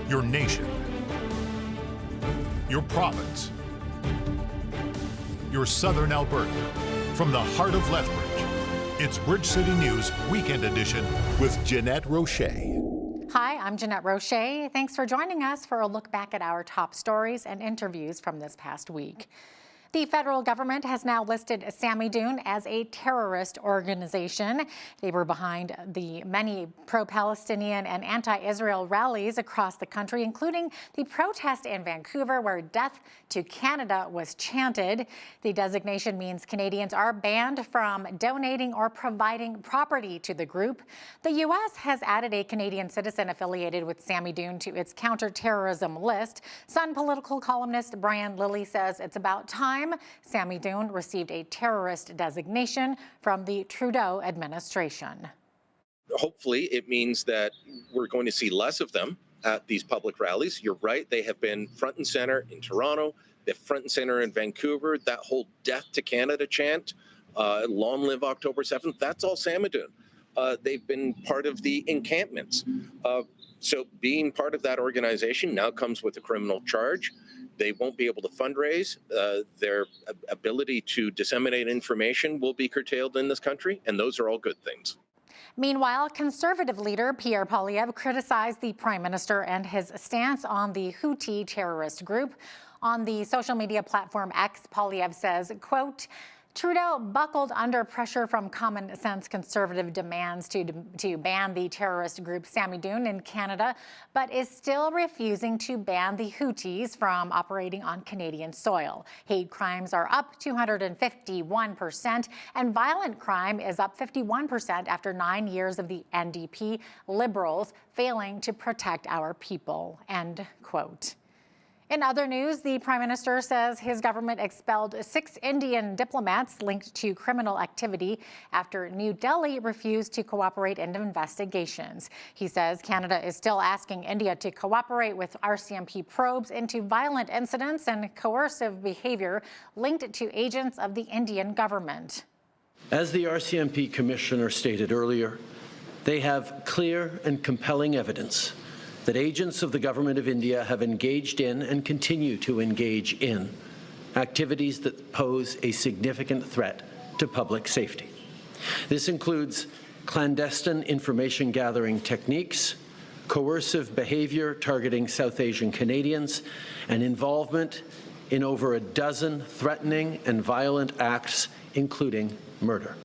your nation, your province, your southern Alberta. From the heart of Lethbridge, it's Bridge City News Weekend Edition with Jeanette Roche. Hi, I'm Jeanette Roche. Thanks for joining us for a look back at our top stories and interviews from this past week. The federal government has now listed Samidoun as a terrorist organization. They were behind the many pro-Palestinian and anti-Israel rallies across the country, including the protest in Vancouver where "Death to Canada" was chanted. The designation means Canadians are banned from donating or providing property to the group. The U.S. has added a Canadian citizen affiliated with Samidoun to its counterterrorism list. Sun political columnist Brian Lilly says it's about time Samidoun received a terrorist designation from the Trudeau administration. Hopefully, it means that we're going to see less of them at these public rallies. You're right, they have been front and center in Toronto, they're front and center in Vancouver. That whole "Death to Canada" chant, "Long live October 7th," that's all Samidoun. They've been part of the encampments. So being part of that organization now comes with a criminal charge. They won't be able to fundraise. Their ability to disseminate information will be curtailed in this country, and those are all good things. Meanwhile, Conservative leader Pierre Poilievre criticized the Prime Minister and his stance on the Houthi terrorist group. On the social media platform X, Poilievre says, quote, "Trudeau buckled under pressure from common-sense Conservative demands to ban the terrorist group Samidoun in Canada, but is still refusing to ban the Houthis from operating on Canadian soil. Hate crimes are up 251%, and violent crime is up 51% after 9 years of the NDP Liberals failing to protect our people," end quote. In other news, the Prime Minister says his government expelled 6 Indian diplomats linked to criminal activity after New Delhi refused to cooperate in investigations. He says Canada is still asking India to cooperate with RCMP probes into violent incidents and coercive behavior linked to agents of the Indian government. As the RCMP Commissioner stated earlier, they have clear and compelling evidence that agents of the Government of India have engaged in and continue to engage in activities that pose a significant threat to public safety. This includes clandestine information gathering techniques, coercive behavior targeting South Asian Canadians, and involvement in over a dozen threatening and violent acts, including murder.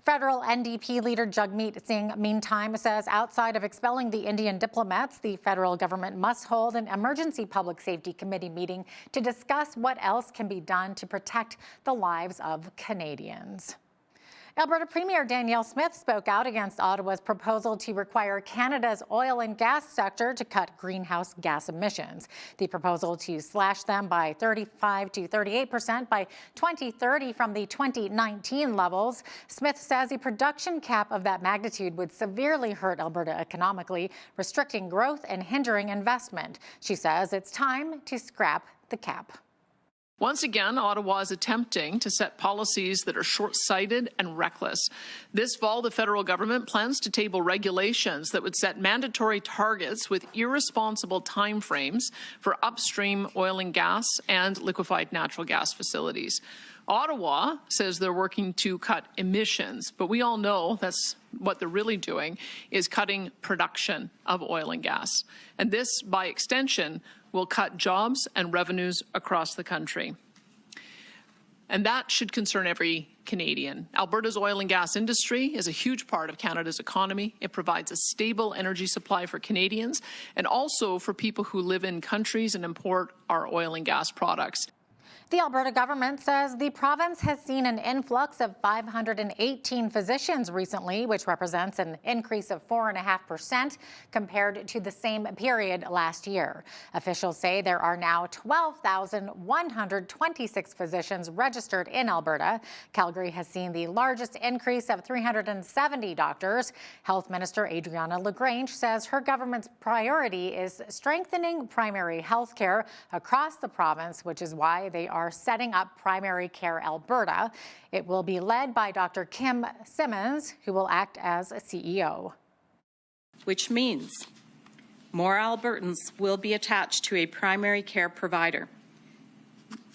Federal NDP leader Jagmeet Singh, meantime, says outside of expelling the Indian diplomats, the federal government must hold an emergency public safety committee meeting to discuss what else can be done to protect the lives of Canadians. Alberta Premier Danielle Smith spoke out against Ottawa's proposal to require Canada's oil and gas sector to cut greenhouse gas emissions. The proposal to slash them by 35 to 38% by 2030 from the 2019 levels. Smith says a production cap of that magnitude would severely hurt Alberta economically, restricting growth and hindering investment. She says it's time to scrap the cap. Once again, Ottawa is attempting to set policies that are short-sighted and reckless. This fall, the federal government plans to table regulations that would set mandatory targets with irresponsible timeframes for upstream oil and gas and liquefied natural gas facilities. Ottawa says they're working to cut emissions, but we all know that's what they're really doing is cutting production of oil and gas. And this, by extension, will cut jobs and revenues across the country. And that should concern every Canadian. Alberta's oil and gas industry is a huge part of Canada's economy. It provides a stable energy supply for Canadians and also for people who live in countries and import our oil and gas products. The Alberta government says the province has seen an influx of 518 physicians recently, which represents an increase of 4.5% compared to the same period last year. Officials say there are now 12,126 physicians registered in Alberta. Calgary has seen the largest increase of 370 doctors. Health Minister Adriana LaGrange says her government's priority is strengthening primary health care across the province, which is why they are setting up Primary Care Alberta. It will be led by Dr. Kim Simmons, who will act as CEO. Which means more Albertans will be attached to a primary care provider,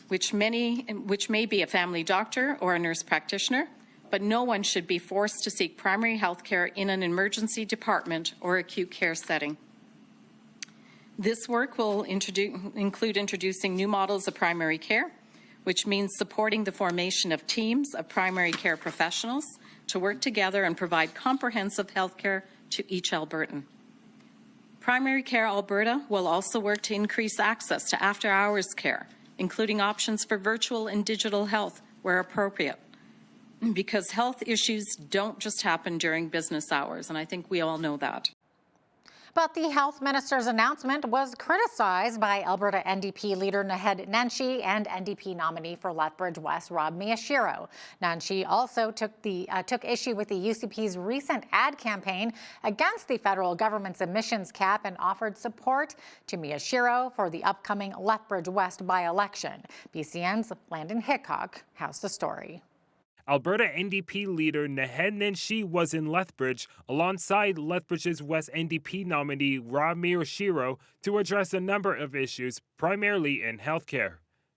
which may be a family doctor or a nurse practitioner, but no one should be forced to seek primary health care in an emergency department or acute care setting. This work will include introducing new models of primary care, which means supporting the formation of teams of primary care professionals to work together and provide comprehensive health care to each Albertan. Primary Care Alberta will also work to increase access to after-hours care, including options for virtual and digital health where appropriate, because health issues don't just happen during business hours, and I think we all know that. But the health minister's announcement was criticized by Alberta NDP leader Naheed Nenshi and NDP nominee for Lethbridge West Rob Miyashiro. Nenshi also took issue with the UCP's recent ad campaign against the federal government's emissions cap and offered support to Miyashiro for the upcoming Lethbridge West by-election. BCN's Landon Hickok has the story. Alberta NDP leader Naheed Nenshi was in Lethbridge alongside Lethbridge's West NDP nominee Rob Miyashiro to address a number of issues, primarily in healthcare.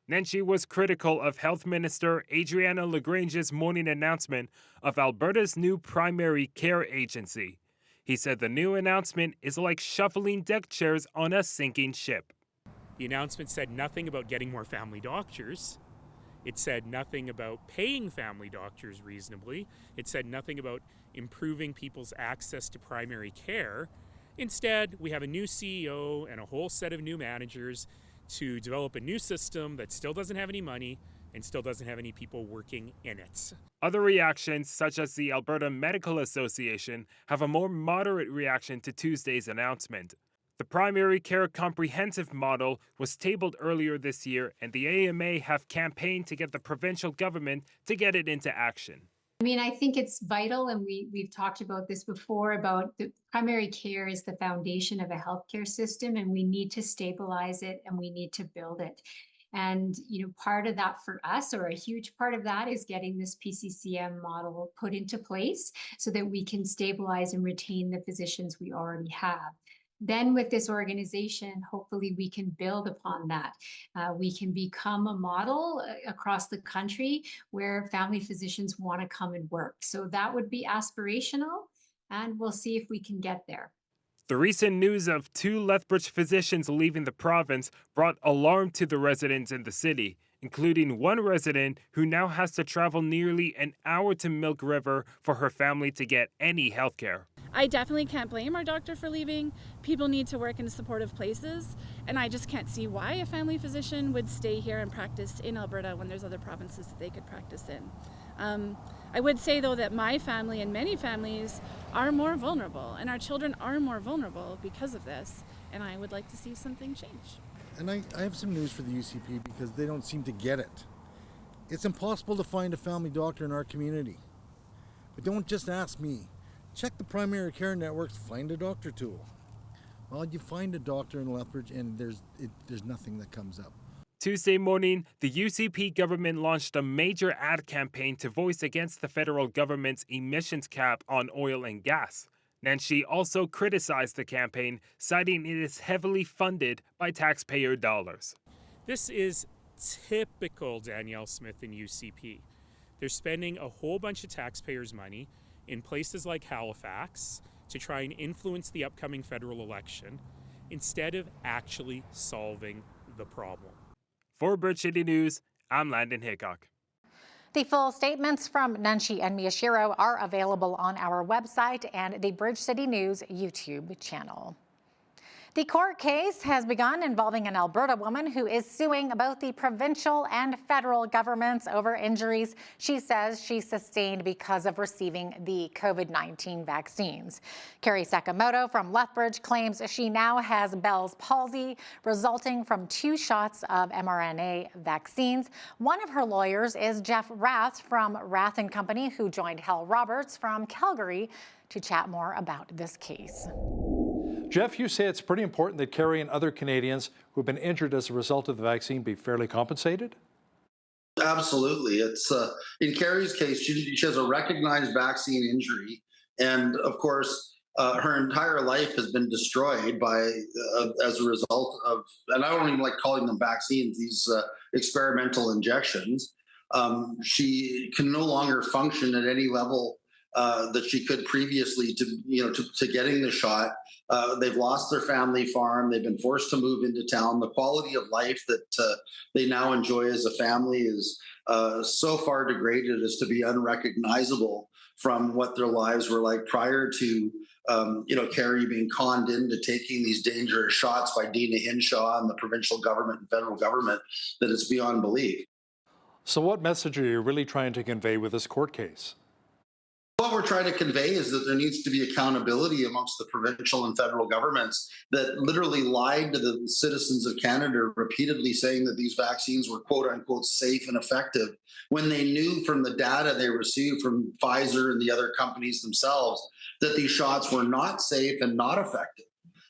Nenshi was critical of Health Minister Adriana Lagrange's morning announcement of Alberta's new primary care agency. He said the new announcement is like shuffling deck chairs on a sinking ship. The announcement said nothing about getting more family doctors. It said nothing about paying family doctors reasonably. It said nothing about improving people's access to primary care. Instead, we have a new CEO and a whole set of new managers to develop a new system that still doesn't have any money and still doesn't have any people working in it. Other reactions, such as the Alberta Medical Association, have a more moderate reaction to Tuesday's announcement. The primary care comprehensive model was tabled earlier this year, and the AMA have campaigned to get the provincial government to get it into action. I mean, I think it's vital, and we've talked about this before, about the primary care is the foundation of a healthcare system, and we need to stabilize it and we need to build it. And, part of that for us, or a huge part of that, is getting this PCCM model put into place so that we can stabilize and retain the physicians we already have. Then with this organization, hopefully we can build upon that. We can become a model across the country where family physicians want to come and work. So that would be aspirational, and we'll see if we can get there. The recent news of 2 Lethbridge physicians leaving the province brought alarm to the residents in the city, including one resident who now has to travel nearly an hour to Milk River for her family to get any health care. I definitely can't blame our doctor for leaving. People need to work in supportive places, and I just can't see why a family physician would stay here and practice in Alberta when there's other provinces that they could practice in. I would say, though, that my family and many families are more vulnerable, and our children are more vulnerable because of this, and I would like to see something change. And I have some news for the UCP, because they don't seem to get it. It's impossible to find a family doctor in our community. But don't just ask me. Check the primary care networks, find a doctor tool. Well, you find a doctor in Lethbridge and there's nothing that comes up. Tuesday morning, the UCP government launched a major ad campaign to voice against the federal government's emissions cap on oil and gas. Nenshi also criticized the campaign, citing it is heavily funded by taxpayer dollars. This is typical Danielle Smith and UCP. They're spending a whole bunch of taxpayers' money in places like Halifax to try and influence the upcoming federal election instead of actually solving the problem. For Bridge City News, I'm Landon Hickok. The full statements from Nenshi and Miyashiro are available on our website and the Bridge City News YouTube channel. The court case has begun involving an Alberta woman who is suing both the provincial and federal governments over injuries she says she sustained because of receiving the COVID-19 vaccines. Carrie Sakamoto from Lethbridge claims she now has Bell's palsy resulting from 2 shots of mRNA vaccines. One of her lawyers is Jeff Rath from Rath & Company, who joined Hal Roberts from Calgary to chat more about this case. Jeff, you say it's pretty important that Carrie and other Canadians who have been injured as a result of the vaccine be fairly compensated? Absolutely. It's in Carrie's case, she has a recognized vaccine injury. And of course, her entire life has been destroyed by as a result of, and I don't even like calling them vaccines, these experimental injections. She can no longer function at any level that she could previously to getting the shot. They've lost their family farm. They've been forced to move into town. The quality of life that they now enjoy as a family is so far degraded as to be unrecognizable from what their lives were like prior to Kerry being conned into taking these dangerous shots by Dina Hinshaw and the provincial government and federal government, that it's beyond belief. So what message are you really trying to convey with this court case? What we're trying to convey is that there needs to be accountability amongst the provincial and federal governments that literally lied to the citizens of Canada, repeatedly saying that these vaccines were quote unquote safe and effective, when they knew from the data they received from Pfizer and the other companies themselves that these shots were not safe and not effective.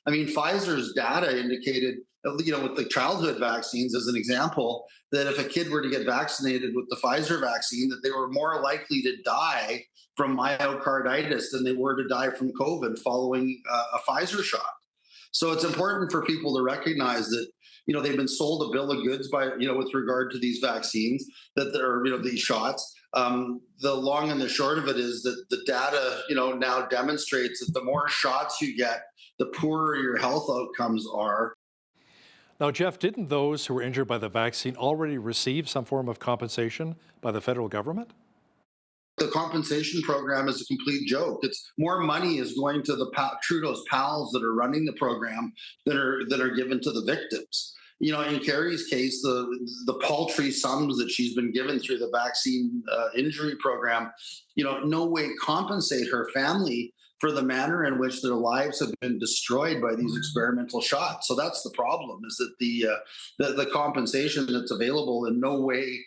I mean, Pfizer's data indicated, with the childhood vaccines as an example, that if a kid were to get vaccinated with the Pfizer vaccine, that they were more likely to die from myocarditis than they were to die from COVID following a Pfizer shot. So it's important for people to recognize that, they've been sold a bill of goods by, with regard to these vaccines, that they're, these shots. The long and the short of it is that the data, now demonstrates that the more shots you get, the poorer your health outcomes are. Now, Jeff, didn't those who were injured by the vaccine already receive some form of compensation by the federal government? The compensation program is a complete joke. It's more money is going to the Trudeau's pals that are running the program that are given to the victims. In Kerry's case, the paltry sums that she's been given through the vaccine injury program, no way compensate her family for the manner in which their lives have been destroyed by these experimental shots. So that's the problem, is that the compensation that's available in no way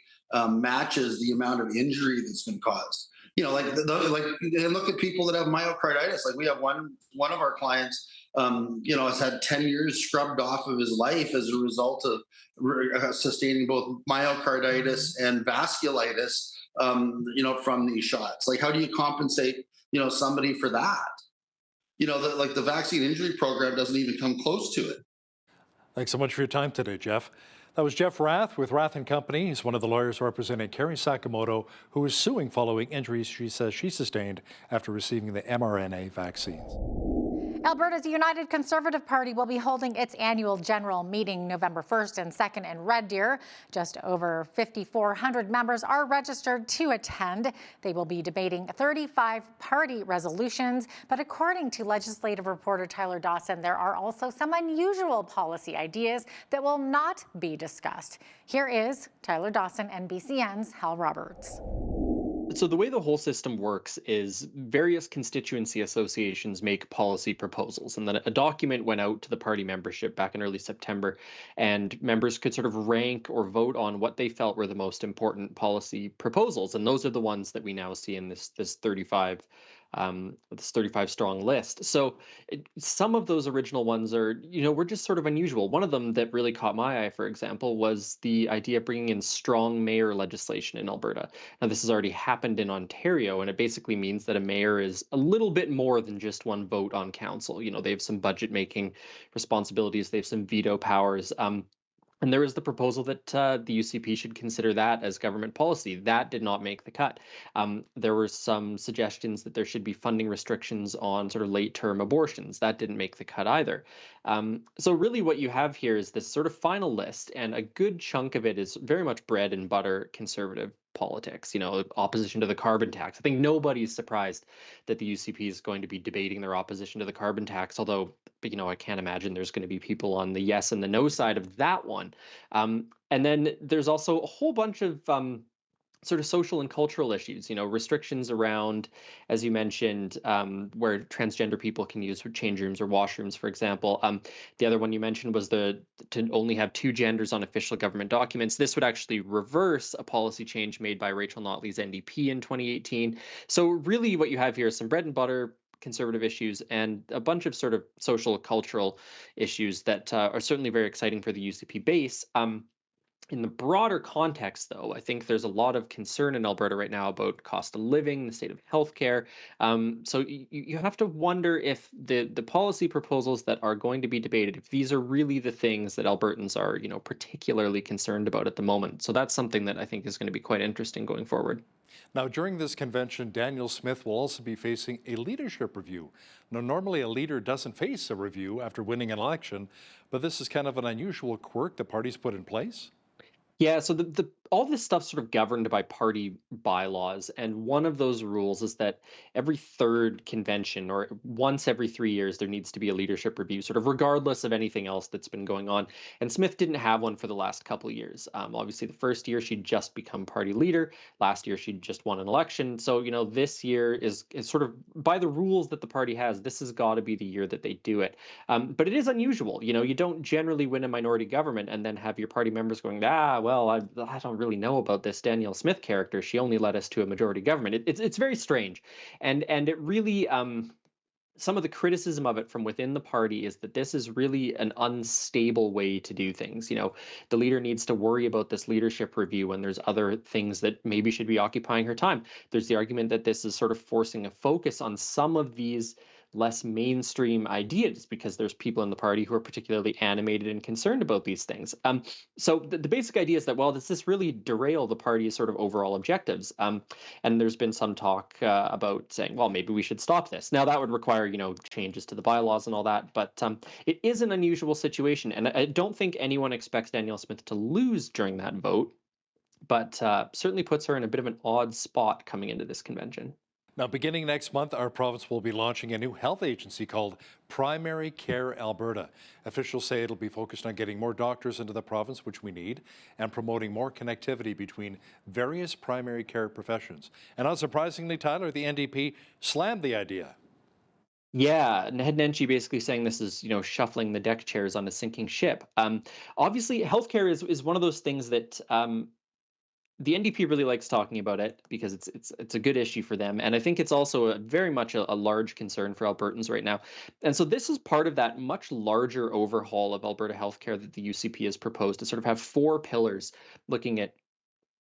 matches the amount of injury that's been caused. And look at people that have myocarditis. Like we have one of our clients, has had 10 years scrubbed off of his life as a result of sustaining both myocarditis and vasculitis, from these shots. Like, how do you compensate, somebody for that? The vaccine injury program doesn't even come close to it. Thanks so much for your time today, Jeff. That was Jeff Rath with Rath & Company. He's one of the lawyers representing Kerry Sakamoto, who is suing following injuries she says she sustained after receiving the mRNA vaccines. Alberta's United Conservative Party will be holding its annual general meeting November 1st and 2nd in Red Deer. Just over 5,400 members are registered to attend. They will be debating 35 party resolutions, but according to legislative reporter Tyler Dawson, there are also some unusual policy ideas that will not be discussed. Here is Tyler Dawson and BCN's Hal Roberts. So the way the whole system works is various constituency associations make policy proposals, and then a document went out to the party membership back in early September, and members could sort of rank or vote on what they felt were the most important policy proposals, and those are the ones that we now see in this 35 strong list. So some of those original ones are, were just sort of unusual. One of them that really caught my eye, for example, was the idea of bringing in strong mayor legislation in Alberta. Now, this has already happened in Ontario, and it basically means that a mayor is a little bit more than just one vote on council. They have some budget making responsibilities. They have some veto powers. And there was the proposal that the UCP should consider that as government policy. That did not make the cut. There were some suggestions that there should be funding restrictions on sort of late-term abortions. That didn't make the cut either. So really what you have here is this sort of final list, and a good chunk of it is very much bread and butter conservative politics, opposition to the carbon tax. I think nobody's surprised that the UCP is going to be debating their opposition to the carbon tax, although, I can't imagine there's going to be people on the yes and the no side of that one. And then there's also a whole bunch of sort of social and cultural issues, restrictions around, as you mentioned, where transgender people can use change rooms or washrooms, for example. The other one you mentioned was to only have 2 genders on official government documents. This would actually reverse a policy change made by Rachel Notley's NDP in 2018. So really what you have here is some bread and butter conservative issues and a bunch of sort of social cultural issues that are certainly very exciting for the UCP base. In the broader context, though, I think there's a lot of concern in Alberta right now about cost of living, the state of healthcare. So you have to wonder if the policy proposals that are going to be debated, if these are really the things that Albertans are, particularly concerned about at the moment. So that's something that I think is going to be quite interesting going forward. Now, during this convention, Daniel Smith will also be facing a leadership review. Now, normally a leader doesn't face a review after winning an election, but this is kind of an unusual quirk the party's put in place. Yeah, so all this stuff's sort of governed by party bylaws, and one of those rules is that every third convention, or once every 3 years, there needs to be a leadership review, sort of regardless of anything else that's been going on. And Smith didn't have one for the last couple of years. Obviously, the first year she'd just become party leader. Last year she'd just won an election. So this year is sort of by the rules that the party has. This has got to be the year that they do it. But it is unusual. You don't generally win a minority government and then have your party members going, well, I don't really know about this Danielle Smith character. She only led us to a majority government. It's very strange, and it really some of the criticism of it from within the party is that this is really an unstable way to do things. The leader needs to worry about this leadership review when there's other things that maybe should be occupying her time. There's the argument that this is sort of forcing a focus on some of these less mainstream ideas because there's people in the party who are particularly animated and concerned about these things. So the basic idea is that, well, does this really derail the party's sort of overall objectives? And there's been some talk about saying, well, maybe we should stop this. Now, that would require, changes to the bylaws and all that, but it is an unusual situation. And I don't think anyone expects Danielle Smith to lose during that vote, but certainly puts her in a bit of an odd spot coming into this convention. Now, beginning next month, our province will be launching a new health agency called Primary Care Alberta. Officials say it'll be focused on getting more doctors into the province, which we need, and promoting more connectivity between various primary care professions. And unsurprisingly, Tyler, the NDP slammed the idea. Yeah, Head Nenshi basically saying this is, shuffling the deck chairs on a sinking ship. Obviously, healthcare is one of those things that the NDP really likes talking about it because it's a good issue for them, and I think it's also very much a large concern for Albertans right now. And so this is part of that much larger overhaul of Alberta healthcare that the UCP has proposed to sort of have 4 pillars looking at,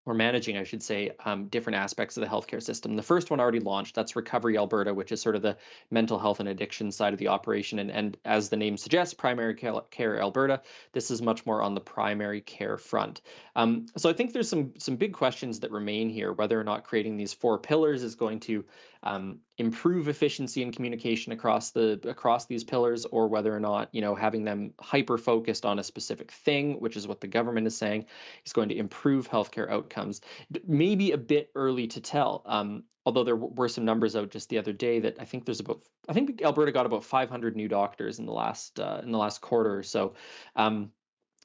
or managing, I should say, different aspects of the healthcare system. The first one already launched, that's Recovery Alberta, which is sort of the mental health and addiction side of the operation. And as the name suggests, Primary Care Alberta, this is much more on the primary care front. So I think there's some big questions that remain here, whether or not creating these 4 pillars is going to improve efficiency and communication across these pillars, or whether or not having them hyper focused on a specific thing, which is what the government is saying, is going to improve healthcare outcomes. Maybe a bit early to tell. Although there were some numbers out just the other day that I think Alberta got about 500 new doctors in the last quarter or so.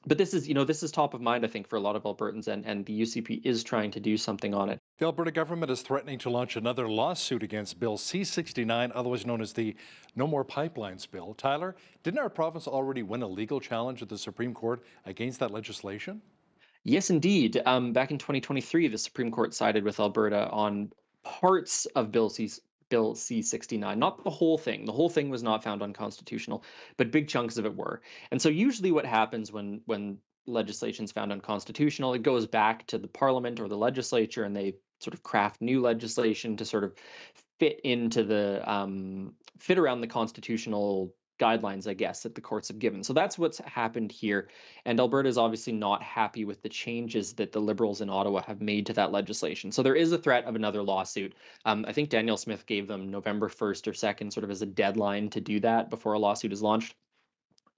But this is top of mind, I think, for a lot of Albertans, and the UCP is trying to do something on it. The Alberta government is threatening to launch another lawsuit against Bill C-69, otherwise known as the No More Pipelines Bill. Tyler, didn't our province already win a legal challenge at the Supreme Court against that legislation? Yes, indeed. Back in 2023, the Supreme Court sided with Alberta on parts of Bill C-69, not the whole thing. The whole thing was not found unconstitutional, but big chunks of it were. And so usually what happens when legislation is found unconstitutional, it goes back to the parliament or the legislature, and they sort of craft new legislation to sort of fit around the constitutional guidelines, I guess, that the courts have given. So that's what's happened here. And Alberta is obviously not happy with the changes that the Liberals in Ottawa have made to that legislation. So there is a threat of another lawsuit. I think Danielle Smith gave them November 1st or 2nd sort of as a deadline to do that before a lawsuit is launched.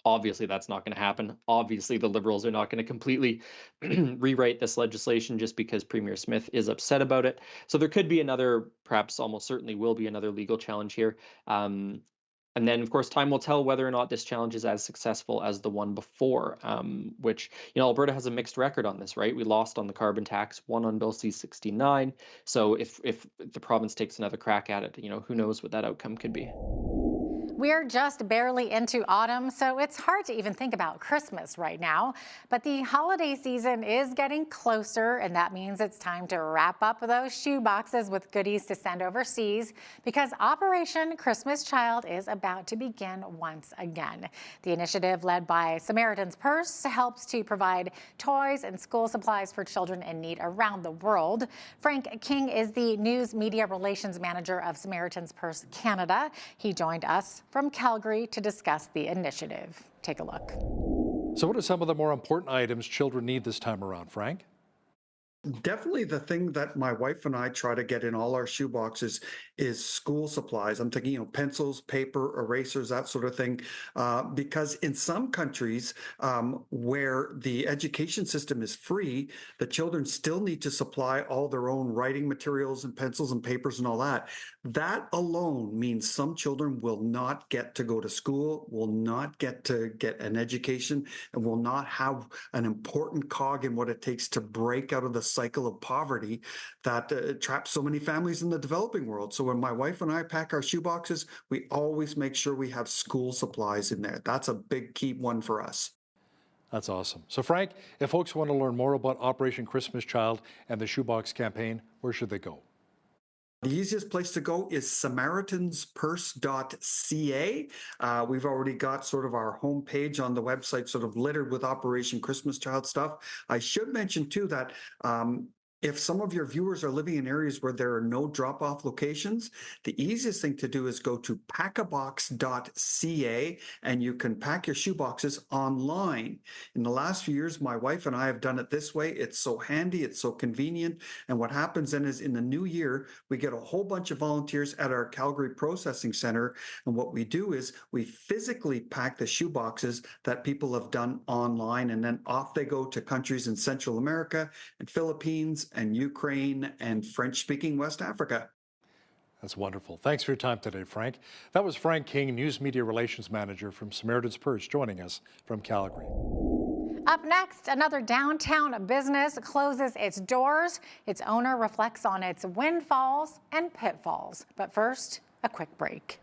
Obviously, that's not going to happen. Obviously, the Liberals are not going to completely rewrite this legislation just because Premier Smith is upset about it. So there could be another, perhaps almost certainly will be another legal challenge here. And then, of course, time will tell whether or not this challenge is as successful as the one before, which, Alberta has a mixed record on this, right? We lost on the carbon tax, won on Bill C-69. So if the province takes another crack at it, who knows what that outcome could be. We're just barely into autumn, so it's hard to even think about Christmas right now. But the holiday season is getting closer, and that means it's time to wrap up those shoe boxes with goodies to send overseas, because Operation Christmas Child is about to begin once again. The initiative, led by Samaritan's Purse, helps to provide toys and school supplies for children in need around the world. Frank King is the News Media Relations Manager of Samaritan's Purse Canada. He joined us from Calgary to discuss the initiative. Take a look. So what are some of the more important items children need this time around, Frank? Definitely the thing that my wife and I try to get in all our shoe boxes is school supplies. I'm thinking, pencils, paper, erasers, that sort of thing. Because in some countries where the education system is free, the children still need to supply all their own writing materials and pencils and papers and all that. That alone means some children will not get to go to school, will not get to get an education, and will not have an important cog in what it takes to break out of the cycle of poverty that traps so many families in the developing world. So when my wife and I pack our shoe boxes, we always make sure we have school supplies in there. That's a big key one for us. That's awesome. So Frank, if folks want to learn more about Operation Christmas Child and the Shoebox campaign, where should they go? The easiest place to go is SamaritansPurse.ca. We've already got sort of our homepage on the website sort of littered with Operation Christmas Child stuff. I should mention too that if some of your viewers are living in areas where there are no drop-off locations, the easiest thing to do is go to packabox.ca and you can pack your shoe boxes online. In the last few years, my wife and I have done it this way. It's so handy, it's so convenient. And what happens then is in the new year, we get a whole bunch of volunteers at our Calgary Processing Center. And what we do is we physically pack the shoe boxes that people have done online, and then off they go to countries in Central America and Philippines and Ukraine and French-speaking West Africa. That's wonderful. Thanks for your time today, Frank. That was Frank King, News Media Relations Manager from Samaritan's Purse, joining us from Calgary. Up next, another downtown business closes its doors. Its owner reflects on its windfalls and pitfalls. But first, a quick break.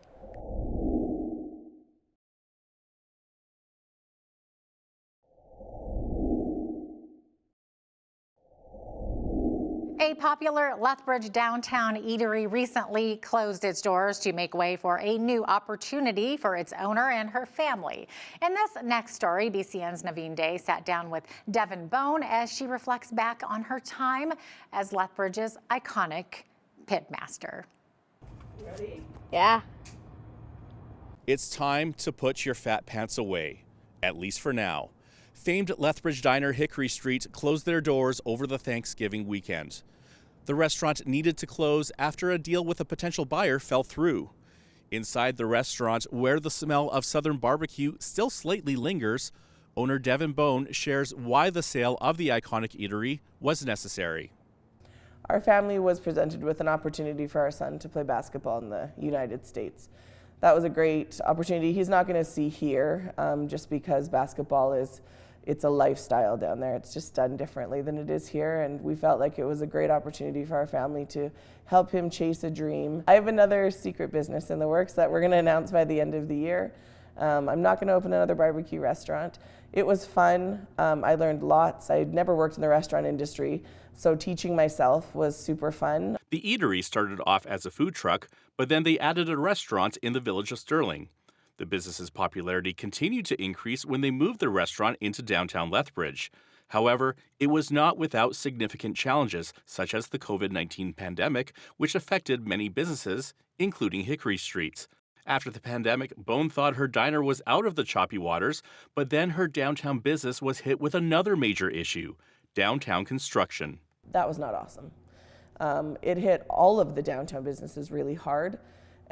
A popular Lethbridge downtown eatery recently closed its doors to make way for a new opportunity for its owner and her family. In this next story, BCN's Naveen Day sat down with Devin Bone as she reflects back on her time as Lethbridge's iconic pitmaster. Ready? Yeah. It's time to put your fat pants away, at least for now. Famed Lethbridge diner Hickory Street closed their doors over the Thanksgiving weekend. The restaurant needed to close after a deal with a potential buyer fell through. Inside the restaurant, where the smell of Southern barbecue still slightly lingers, owner Devin Bone shares why the sale of the iconic eatery was necessary. Our family was presented with an opportunity for our son to play basketball in the United States. That was a great opportunity he's not going to see here, just because basketball it's a lifestyle down there. It's just done differently than it is here, and we felt like it was a great opportunity for our family to help him chase a dream. I have another secret business in the works that we're going to announce by the end of the year. I'm not going to open another barbecue restaurant. It was fun. I learned lots. I'd never worked in the restaurant industry, so teaching myself was super fun. The eatery started off as a food truck, but then they added a restaurant in the village of Sterling. The business's popularity continued to increase when they moved the restaurant into downtown Lethbridge. However, it was not without significant challenges, such as the COVID-19 pandemic, which affected many businesses, including Hickory Street. After the pandemic, Bone thought her diner was out of the choppy waters, but then her downtown business was hit with another major issue: downtown construction. That was not awesome. It hit all of the downtown businesses really hard,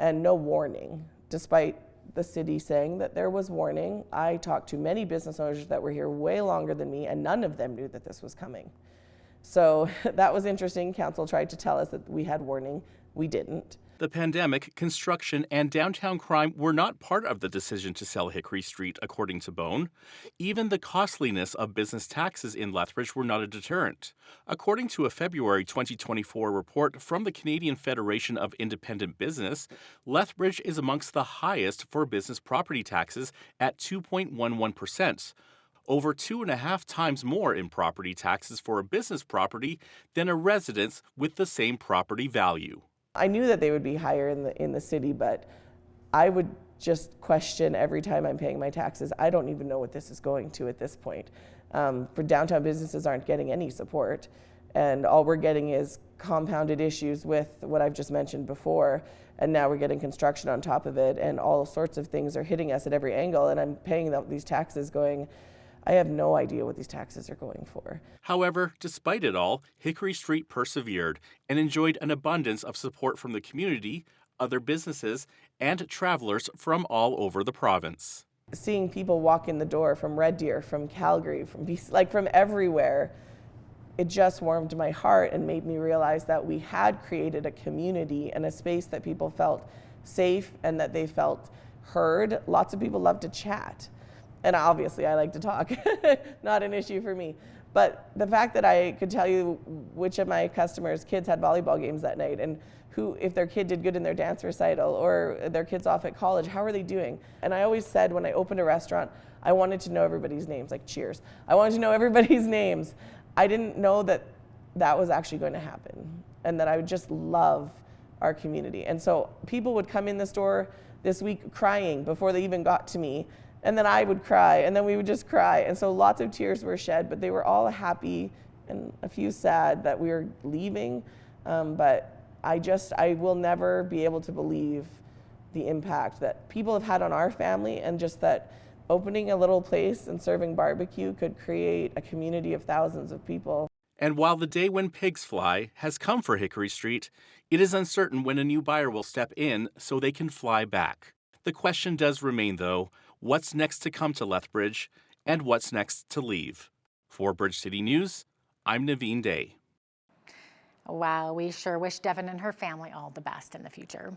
and no warning. Despite the city saying that there was warning, I talked to many business owners that were here way longer than me, and none of them knew that this was coming. So that was interesting. Council tried to tell us that we had warning. We didn't. The pandemic, construction, and downtown crime were not part of the decision to sell Hickory Street, according to Bone. Even the costliness of business taxes in Lethbridge were not a deterrent. According to a February 2024 report from the Canadian Federation of Independent Business, Lethbridge is amongst the highest for business property taxes at 2.11%. Over 2.5 times more in property taxes for a business property than a residence with the same property value. I knew that they would be higher in the city, but I would just question every time I'm paying my taxes. I don't even know what this is going to at this point. For downtown businesses aren't getting any support, and all we're getting is compounded issues with what I've just mentioned before, and now we're getting construction on top of it, and all sorts of things are hitting us at every angle, and I'm paying these taxes going, I have no idea what these taxes are going for. However, despite it all, Hickory Street persevered and enjoyed an abundance of support from the community, other businesses, and travelers from all over the province. Seeing people walk in the door from Red Deer, from Calgary, from BC, like from everywhere, it just warmed my heart and made me realize that we had created a community and a space that people felt safe and that they felt heard. Lots of people love to chat. And obviously I like to talk, not an issue for me. But the fact that I could tell you which of my customers' kids had volleyball games that night and who, if their kid did good in their dance recital or their kid's off at college, how are they doing? And I always said when I opened a restaurant, I wanted to know everybody's names, like Cheers. I wanted to know everybody's names. I didn't know that that was actually going to happen and that I would just love our community. And so people would come in the store this week crying before they even got to me. And then I would cry, and then we would just cry. And so lots of tears were shed, but they were all happy and a few sad that we were leaving. But I will never be able to believe the impact that people have had on our family, and just that opening a little place and serving barbecue could create a community of thousands of people. And while the day when pigs fly has come for Hickory Street, it is uncertain when a new buyer will step in so they can fly back. The question does remain, though, what's next to come to Lethbridge, and what's next to leave? For Bridge City News, I'm Naveen Day. Wow, we sure wish Devin and her family all the best in the future.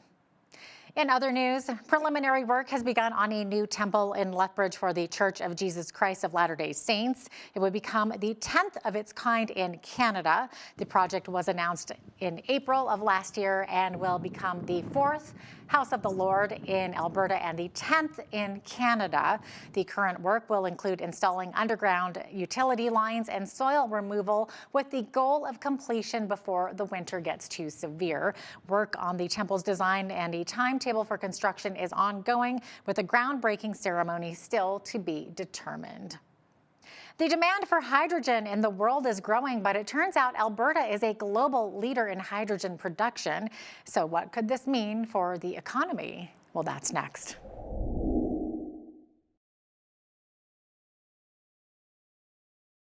In other news, preliminary work has begun on a new temple in Lethbridge for the Church of Jesus Christ of Latter-day Saints. It would become the 10th of its kind in Canada. The project was announced in April of last year and will become the 4th House of the Lord in Alberta and the 10th in Canada. The current work will include installing underground utility lines and soil removal with the goal of completion before the winter gets too severe. Work on the temple's design and a timetable for construction is ongoing, with a groundbreaking ceremony still to be determined. The demand for hydrogen in the world is growing, but it turns out Alberta is a global leader in hydrogen production. So what could this mean for the economy? Well, that's next.